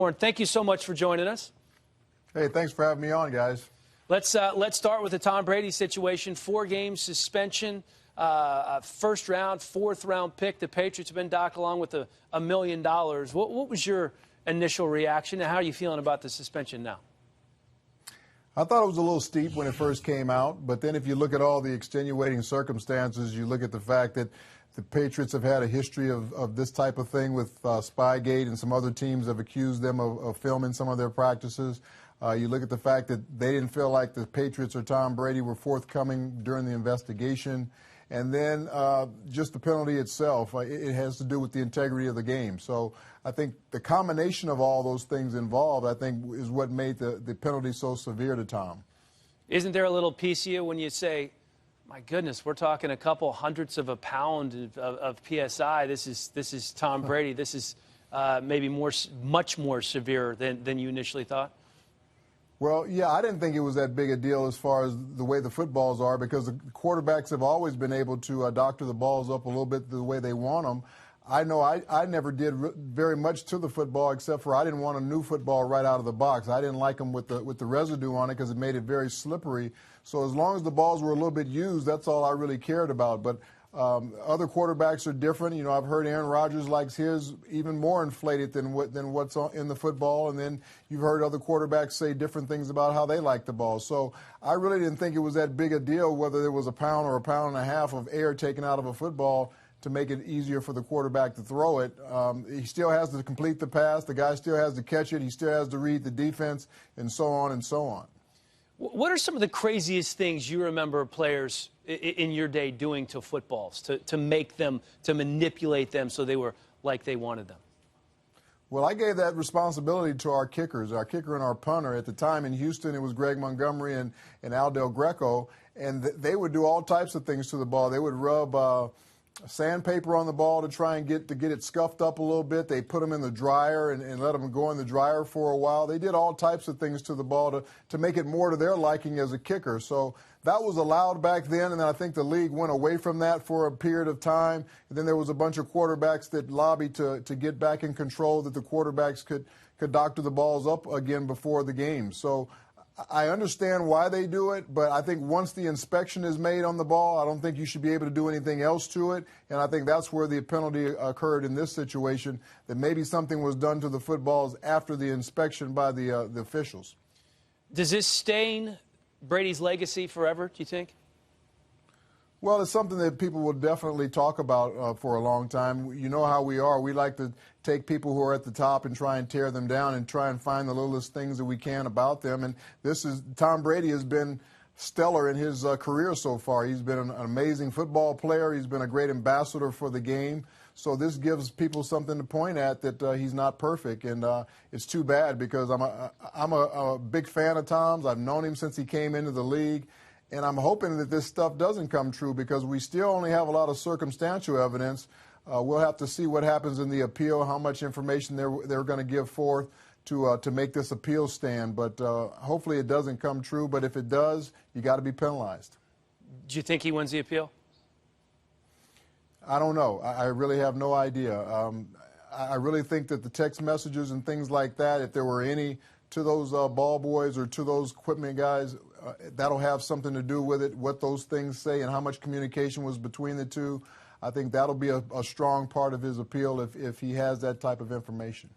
Warren, thank you so much for joining us. Hey, thanks for having me on, guys. Let's start with the Tom Brady situation. 4-game suspension, first round, fourth round pick. The Patriots have been docked along with $1 million. What was your initial reaction, and how are you feeling about the suspension now? I thought it was a little steep when it first came out, but then if you look at all the extenuating circumstances, you look at the fact that the Patriots have had a history of this type of thing with Spygate, and some other teams have accused them of filming some of their practices. You look at the fact that they didn't feel like the Patriots or Tom Brady were forthcoming during the investigation. And then just the penalty itself, it has to do with the integrity of the game. So I think the combination of all those things involved, I think, is what made the penalty so severe to Tom. Isn't there a little piece of you when you say, my goodness, we're talking a couple hundredths of a pound of PSI. This is Tom Brady. This is maybe much more severe than you initially thought? Well, yeah, I didn't think it was that big a deal as far as the way the footballs are, because the quarterbacks have always been able to doctor the balls up a little bit the way they want them. I know I never did very much to the football, except for I didn't want a new football right out of the box. I didn't like them with the residue on it because it made it very slippery. So as long as the balls were a little bit used, that's all I really cared about. But other quarterbacks are different. You know, I've heard Aaron Rodgers likes his even more inflated than what's in the football. And then you've heard other quarterbacks say different things about how they like the ball. So I really didn't think it was that big a deal whether there was a pound or a pound and a half of air taken out of a football to make it easier for the quarterback to throw it. He still has to complete the pass. The guy still has to catch it. He still has to read the defense, and so on and so on. What are some of the craziest things you remember players in your day doing to footballs, to make them, to manipulate them so they were like they wanted them? Well, I gave that responsibility to our kickers, our kicker and our punter. At the time in Houston, it was Greg Montgomery and Al Del Greco, and they would do all types of things to the ball. They would rub sandpaper on the ball to try and get it scuffed up a little bit. They put them in the dryer and let them go in the dryer for a while. They did all types of things to the ball to make it more to their liking as a kicker. So that was allowed back then, and then I think the league went away from that for a period of time. And then there was a bunch of quarterbacks that lobbied to get back in control, that the quarterbacks could doctor the balls up again before the game. So I understand why they do it, but I think once the inspection is made on the ball, I don't think you should be able to do anything else to it. And I think that's where the penalty occurred in this situation, that maybe something was done to the footballs after the inspection by the officials. Does this stain Brady's legacy forever, do you think? Well, it's something that people will definitely talk about for a long time. You know how we are. We like to take people who are at the top and try and tear them down and try and find the littlest things that we can about them. And Tom Brady has been stellar in his career so far. He's been an amazing football player. He's been a great ambassador for the game. So this gives people something to point at, that he's not perfect. And it's too bad, because I'm a big fan of Tom's. I've known him since he came into the league. And I'm hoping that this stuff doesn't come true, because we still only have a lot of circumstantial evidence. We'll have to see what happens in the appeal, how much information they're going to give forth to make this appeal stand. But hopefully it doesn't come true. But if it does, you got to be penalized. Do you think he wins the appeal? I don't know. I really have no idea. I really think that the text messages and things like that, if there were any to those ball boys or to those equipment guys, that'll have something to do with it, what those things say and how much communication was between the two. I think that'll be a strong part of his appeal if he has that type of information.